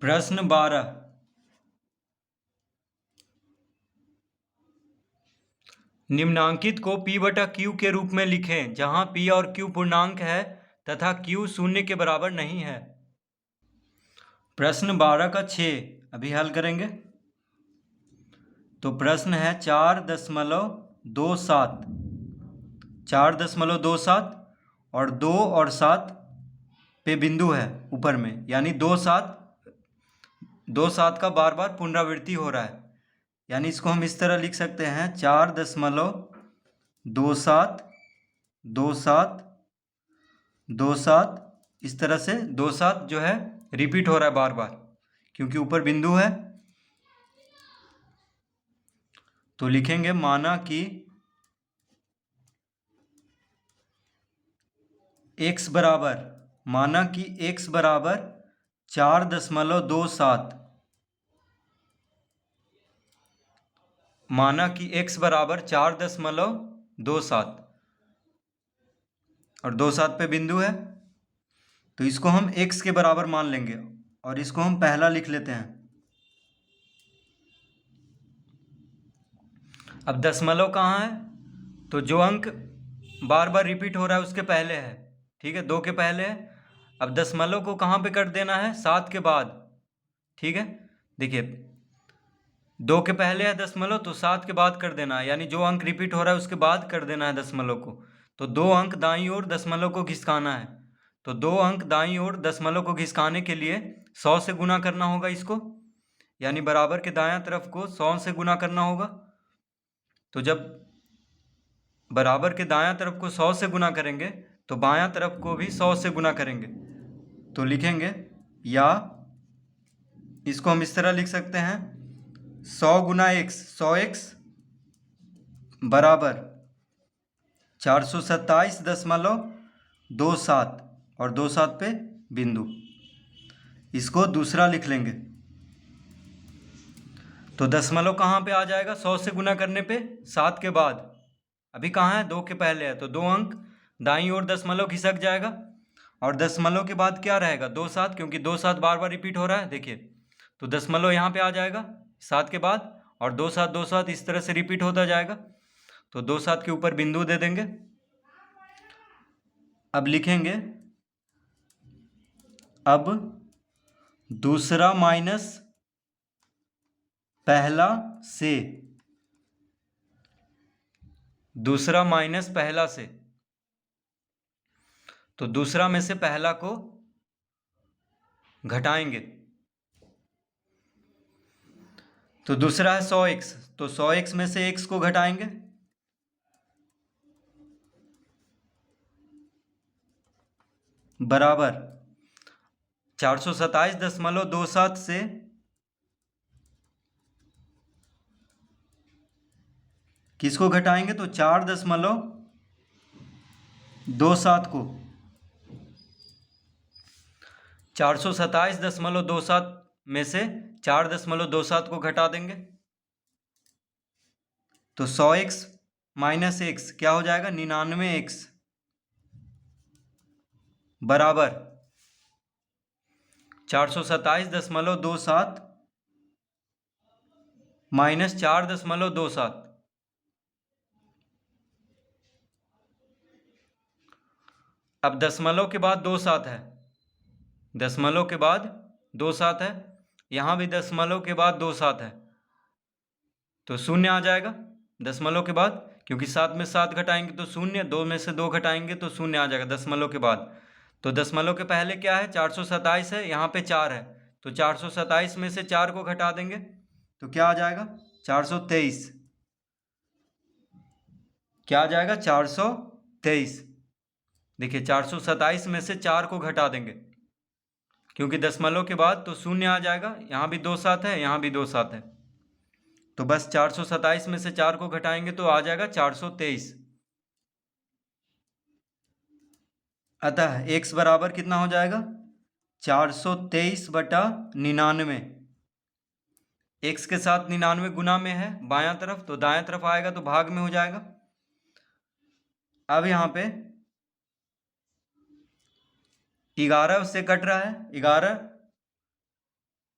प्रश्न 12। निम्नांकित को P बटा Q के रूप में लिखें जहां P और Q पूर्णांक है तथा Q शून्य के बराबर नहीं है। प्रश्न 12 का 6 अभी हल करेंगे। तो प्रश्न है 4.27 4.27 और 2 और 7 पे बिंदु है ऊपर में, यानी 2 7 का बार बार पुनरावृत्ति हो रहा है। यानी इसको हम इस तरह लिख सकते हैं 4.27 2 7 2 7, इस तरह से 2 7 जो है रिपीट हो रहा है बार बार क्योंकि ऊपर बिंदु है। तो लिखेंगे माना कि x बराबर 4.27 माना कि x बराबर 4.27 और 2 7 पे बिंदु है। तो इसको हम x के बराबर मान लेंगे और इसको हम पहला लिख लेते हैं। अब दशमलव कहाँ है? तो जो अंक बार बार रिपीट हो रहा है उसके पहले है, ठीक है, 2 के पहले है। अब दशमलव को कहाँ पे कर देना है? 7 के बाद, ठीक है। देखिए 2 के पहले है दशमलव, तो 7 के बाद कर देना है, यानी जो अंक रिपीट हो रहा है उसके बाद कर देना है दशमलव को। तो 2 अंक दाईं ओर दशमलव को घिसकाना है। तो 2 अंक दाईं ओर दशमलव को घिसकाने के लिए 100 से गुना करना होगा इसको, यानी बराबर के दायां तरफ को 100 से गुना करना होगा। तो जब बराबर के दायां तरफ को 100 से गुना करेंगे तो बायां तरफ को भी 100 से गुना करेंगे। तो लिखेंगे, या इसको हम इस तरह लिख सकते हैं 100 गुना x 100x बराबर 427.27 और 2 7 पे बिंदु। इसको दूसरा लिख लेंगे। तो दशमलव कहाँ पे आ जाएगा? 100 से गुना करने पे 7 के बाद। अभी कहाँ है? 2 के पहले है, तो 2 अंक दाईं ओर दशमलव खिसक जाएगा और दशमलव के बाद क्या रहेगा? 2 7, क्योंकि 2 7 बार बार रिपीट हो रहा है। देखिए तो दशमलव यहाँ पे आ जाएगा 7 के बाद और 2 7 2 7 इस तरह से रिपीट होता जाएगा। तो 2 7 के ऊपर बिंदु दे देंगे। अब लिखेंगे, अब दूसरा माइनस पहला से, दूसरा माइनस पहला से। तो दूसरा में से पहला को घटाएंगे। तो दूसरा है 100x, तो 100x में से x को घटाएंगे। बराबर 427.27 से किसको घटाएंगे? तो 4.27 को 427.27 में से 4.27 को घटा देंगे। तो 100x माइनस x क्या हो जाएगा? 99x बराबर 427.27 माइनस 4.27। अब दशमलव के बाद 2 7 है, दशमलव के बाद 2 7 है, यहाँ भी दशमलव के बाद 2 7 है, तो शून्य आ जाएगा दशमलव के बाद, क्योंकि 7 में 7 घटाएंगे तो शून्य, 2 में से 2 घटाएंगे तो शून्य आ जाएगा दशमलव के बाद। तो दशमलव के पहले क्या है? 427 है, यहाँ पे 4 है, तो 427 में से 4 को घटा देंगे तो क्या आ जाएगा? 423। क्या आ जाएगा? 423। देखिए 427 में से 4 को घटा देंगे क्योंकि दशमलव के बाद तो शून्य आ जाएगा, यहाँ भी 2 7 है, यहाँ भी 2 7 है, तो बस 427 में से 4 को घटाएंगे तो आ जाएगा 423। अतः x बराबर कितना हो जाएगा? 423/99। x के साथ 99 गुना में है बायां तरफ, तो दायां तरफ आएगा तो भाग में हो जाएगा। अब यहाँ पे 11 से कट रहा है, 11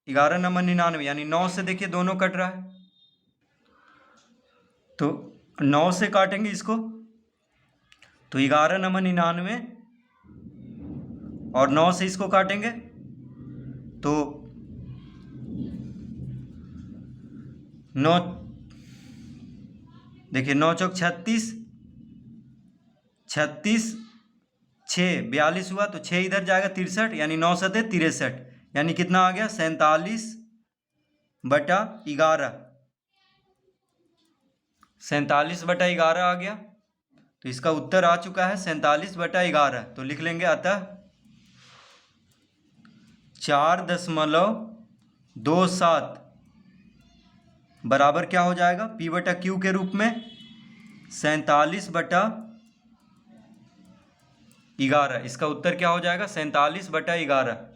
11 नंबर 99, यानी 9 से देखिए दोनों कट रहा है, तो 9 से काटेंगे इसको तो 11 नंबर 99 और 9 से इसको काटेंगे तो 9, देखिए 9 चौक 36, 36 6 42 हुआ, तो 6 इधर जाएगा 63, यानी 9 सते 63, यानी कितना आ गया 47/11, 47/11 आ गया। तो इसका उत्तर आ चुका है 47/11। तो लिख लेंगे अतः 4.27 बराबर क्या हो जाएगा P/Q के रूप में 47/11। इसका उत्तर क्या हो जाएगा 47/11।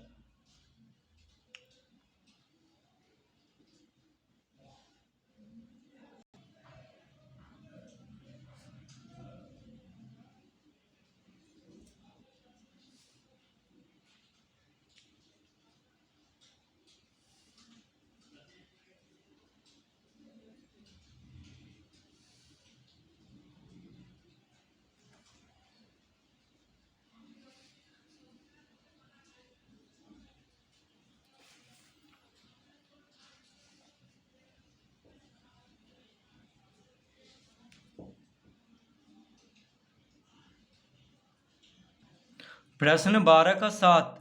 प्रश्न 12 का 7।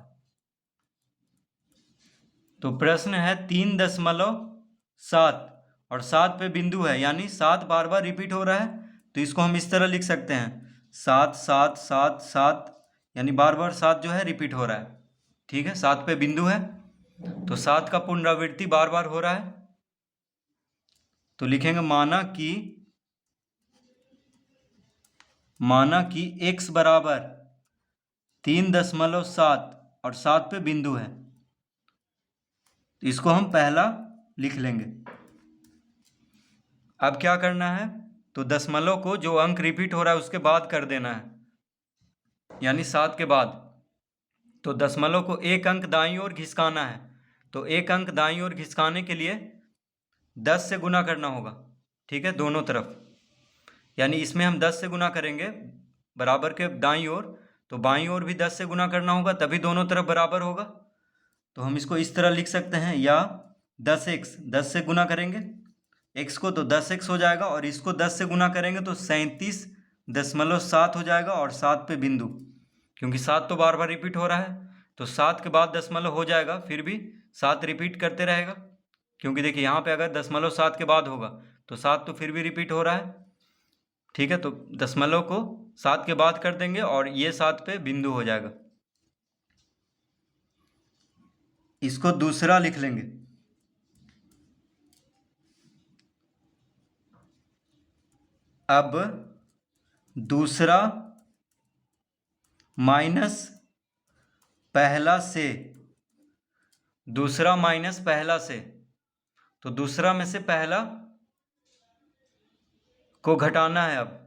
तो प्रश्न है 3.7 और 7 पे बिंदु है, यानी 7 बार बार रिपीट हो रहा है। तो इसको हम इस तरह लिख सकते हैं 7 7 7 7, यानी बार बार 7 जो है रिपीट हो रहा है। ठीक है, 7 पे बिंदु है तो 7 का पुनरावृत्ति बार बार हो रहा है। तो लिखेंगे माना कि x बराबर 3.7 और 7 पे बिंदु है, तो इसको हम पहला लिख लेंगे। अब क्या करना है, तो दशमलव को जो अंक रिपीट हो रहा है उसके बाद कर देना है, यानी 7 के बाद। तो दशमलव को एक अंक दाईं ओर घिसकाना है, तो एक अंक दाईं ओर घिसकाने के लिए 10 से गुना करना होगा। ठीक है, दोनों तरफ, यानी इसमें हम 10 से गुना करेंगे बराबर के दाईं ओर, तो बाईं ओर भी 10 से गुना करना होगा, तभी दोनों तरफ बराबर होगा। तो हम इसको इस तरह लिख सकते हैं, या 10x 10 से गुना करेंगे x को तो 10x हो जाएगा, और इसको 10 से गुना करेंगे तो 37.7 हो जाएगा, और 7 पे बिंदु, क्योंकि 7 तो बार बार रिपीट हो रहा है, तो 7 के बाद दशमलव हो जाएगा, फिर भी 7 रिपीट करते रहेगा, क्योंकि देखिए यहाँ पे अगर दशमलव 7 के बाद होगा तो 7 तो फिर भी रिपीट हो रहा है। ठीक है, तो दशमलव को 7 के बाद कर देंगे और ये 7 पे बिंदु हो जाएगा। इसको दूसरा लिख लेंगे। अब दूसरा माइनस पहला से, दूसरा माइनस पहला से, तो दूसरा में से पहला को घटाना है। अब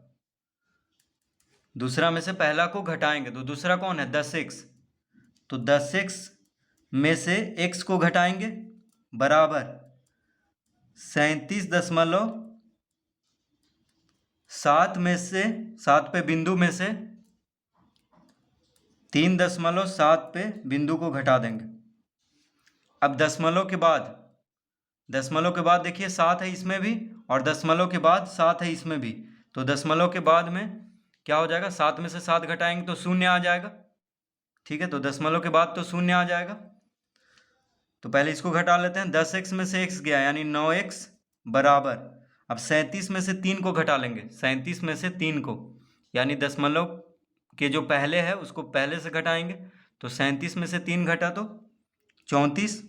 दूसरा में से पहला को घटाएंगे, तो दूसरा कौन है 10x, तो 10x में से x को घटाएंगे बराबर 37.7 में से 7 पे बिंदु में से 3.7 पे बिंदु को घटा देंगे। अब दशमलव के बाद देखिए 7 है इसमें भी, और दशमलव के बाद 7 है इसमें भी, तो दशमलव के बाद में क्या हो जाएगा, 7 में से 7 घटाएंगे तो 0 आ जाएगा। ठीक है, तो दशमलव के बाद तो 0 आ जाएगा। तो पहले इसको घटा लेते हैं, 10x में से x गया यानी 9x बराबर, अब 37 में से 3 को घटा लेंगे, 37 में से 3 को, यानी दशमलव के जो पहले है उसको पहले से घटाएंगे, तो 37 में से 3 घटा तो 34,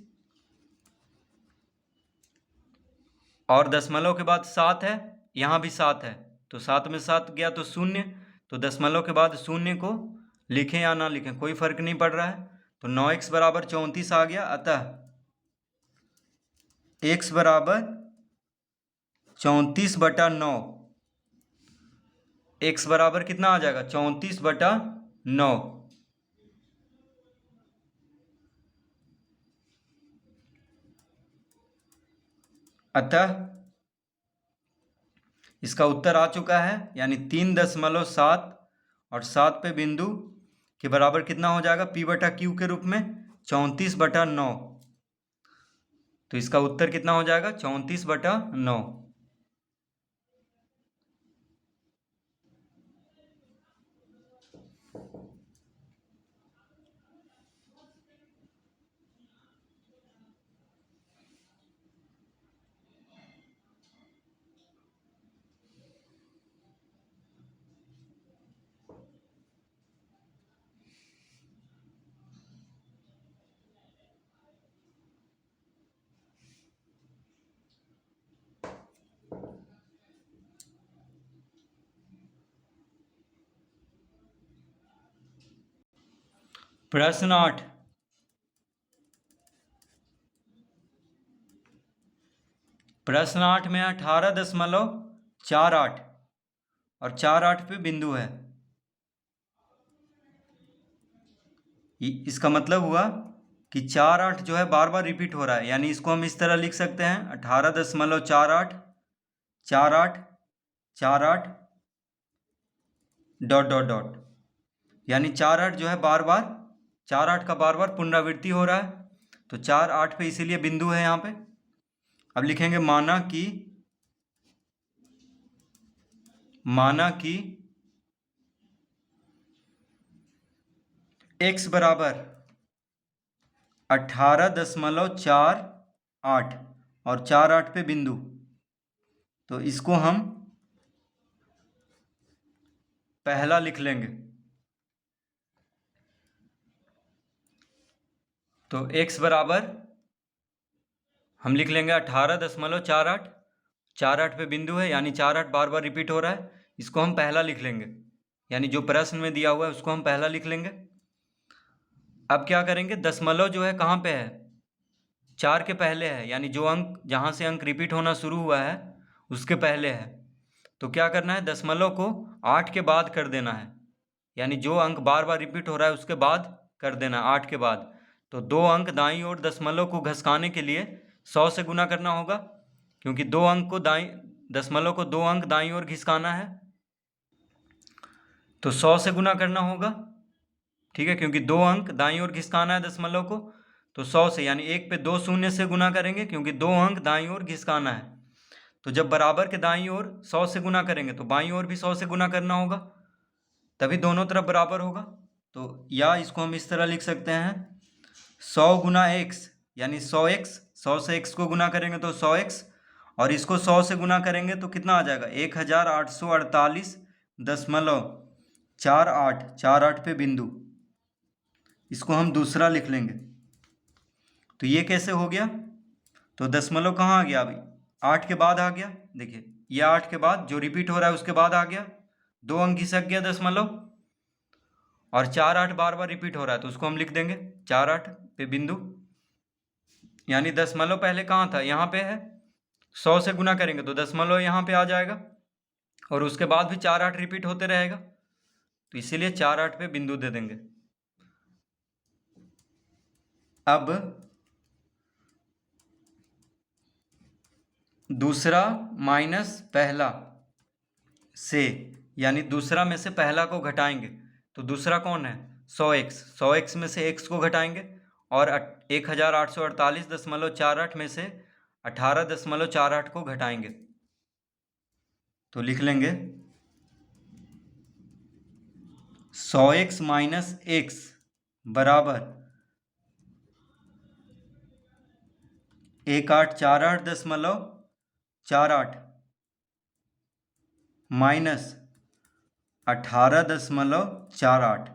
और दशमलव के बाद 7 है, यहाँ भी 7 है, तो 7 में 7 गया तो 0, तो दशमलव के बाद 0 को लिखें या ना लिखें कोई फर्क नहीं पड़ रहा है, तो 9x बराबर 34 आ गया। अतः x बराबर 34/9, x बराबर कितना आ जाएगा 34/9। अतः इसका उत्तर आ चुका है, यानी 3.7 और 7 पे बिंदु के बराबर कितना हो जाएगा P/Q के रूप में 34/9। तो इसका उत्तर कितना हो जाएगा 34/9। प्रश्न 8। प्रश्न 8 में 18.48 और 48 पे बिंदु है। इसका मतलब हुआ कि 48 जो है बार बार रिपीट हो रहा है, यानी इसको हम इस तरह लिख सकते हैं 18.48 48 48 डॉट डॉट डॉट, यानी 48 जो है बार बार 48 का बार बार पुनरावृत्ति हो रहा है, तो 48 पे इसीलिए बिंदु है यहाँ पे। अब लिखेंगे माना कि x बराबर 18.48 और 48 पे बिंदु, तो इसको हम पहला लिख लेंगे। तो x बराबर हम लिख लेंगे 18.48, 48 पे बिंदु है, यानी 48 बार बार रिपीट हो रहा है, इसको हम पहला लिख लेंगे, यानी जो प्रश्न में दिया हुआ है उसको हम पहला लिख लेंगे। अब क्या करेंगे, दशमलव जो है कहाँ पे है 4 के पहले है, यानी जो अंक जहाँ से अंक रिपीट होना शुरू हुआ है उसके पहले है। तो क्या करना है, दशमलव को 8 के बाद कर देना है, यानी जो अंक बार बार रिपीट हो रहा है उसके बाद कर देना 8 के बाद। तो 2 अंक दाईं ओर दशमलव को घसकाने के लिए 100 से गुना करना होगा, क्योंकि दशमलव को 2 अंक दाईं ओर घिसकाना है, तो 100 से गुना करना होगा। ठीक है, क्योंकि 2 अंक दाईं ओर घिसकाना है दशमलव को, तो 100 से, यानी 1 पे 2 शून्य से गुना करेंगे, क्योंकि 2 अंक दाईं ओर घिसकाना है। तो जब बराबर के दाईं ओर 100 से गुना करेंगे तो बाईं ओर भी 100 से गुना करना होगा, तभी दोनों तरफ बराबर होगा। तो या इसको हम इस तरह लिख सकते हैं 100 गुना x, यानी 100x, 100 से x को गुना करेंगे तो 100x, और इसको 100 से गुना करेंगे तो कितना आ जाएगा 1848.48 पे बिंदु, इसको हम दूसरा लिख लेंगे। तो ये कैसे हो गया, तो दशमलव कहाँ आ गया, अभी 8 के बाद आ गया, देखिए ये 8 के बाद जो रिपीट हो रहा है उसके बाद आ गया, 2 अंक घिसक गया दशमलव, और 48 बार बार रिपीट हो रहा है तो उसको हम लिख देंगे 48 पे बिंदु, यानी दशमलव पहले कहाँ था, यहाँ पे है, 100 से गुना करेंगे तो दशमलव यहाँ पे आ जाएगा, और उसके बाद भी 48 रिपीट होते रहेगा, तो इसीलिए 48 पे बिंदु दे देंगे। अब दूसरा माइनस पहला से, यानी दूसरा में से पहला को घटाएंगे, तो दूसरा कौन है 100x, 100x में से x को घटाएंगे, और 1848.48 में से 18.48 को घटाएंगे, तो लिख लेंगे 100x माइनस x बराबर 1848.48 माइनस 18.48।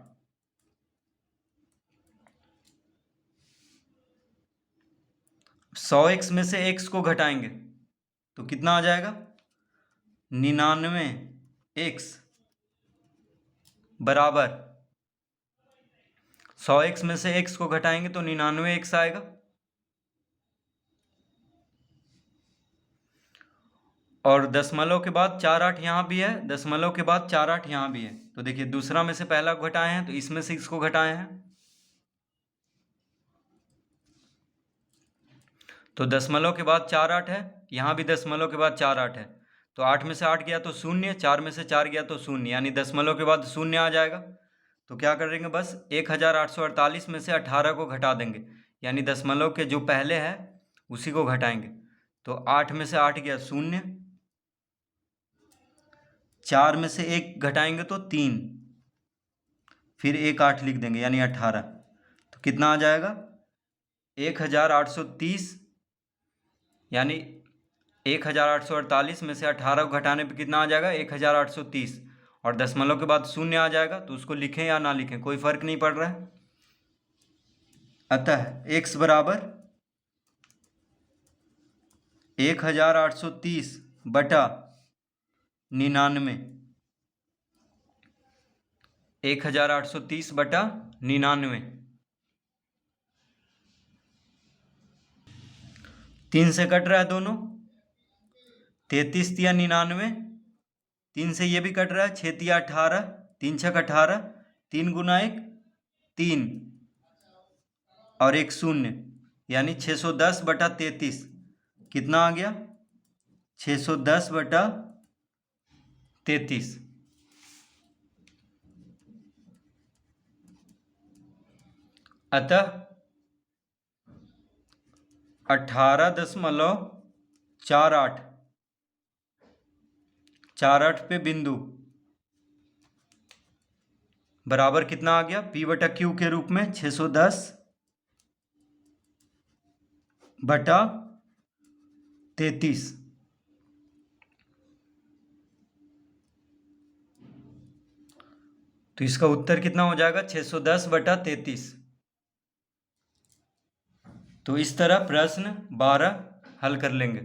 100x में से x को घटाएंगे तो कितना आ जाएगा 99x बराबर 100x में से x को घटाएंगे तो 99x आएगा, और दशमलव के बाद 48 यहाँ भी है, दशमलव के बाद 48 यहाँ भी है, तो देखिए दूसरा में से पहला को घटाए हैं तो इसमें से इसको घटाए हैं, तो दशमलव के बाद 48 है, यहाँ भी दशमलव के बाद 4 8 है, तो 8 में से 8 गया तो 0, 4 में से 4 गया तो 0, यानी दशमलव के बाद 0 आ जाएगा। तो क्या करेंगे, बस 1848 में से 18 को घटा देंगे, यानी दशमलव के जो पहले है उसी को घटाएंगे। तो 8 में से 8 गया 0, 4 में से 1 घटाएंगे तो 3, फिर एक 8 लिख देंगे यानी 18। तो कितना आ जाएगा 1830, यानी 1848 में से 18 को घटाने पे कितना आ जाएगा 1830, और दशमलव के बाद 0 आ जाएगा, तो उसको लिखें या ना लिखें कोई फर्क नहीं पड़ रहा है। अतः x बराबर 1830 बटा 99, 1830 बटा 99, 3 से कट रहा है दोनों, 33 या 99, 3 से ये भी कट रहा है, 6 या 18, 3 छक 18, 3 गुना 1 3 और 1 0, यानी 610 बटा 33 कितना आ गया 610 बटा 33। अतः 18.48 पे बिंदु बराबर कितना आ गया P बटा Q के रूप में 610 बटा 33। तो इसका उत्तर कितना हो जाएगा 610 बटा 33। तो इस तरह प्रश्न 12 हल कर लेंगे।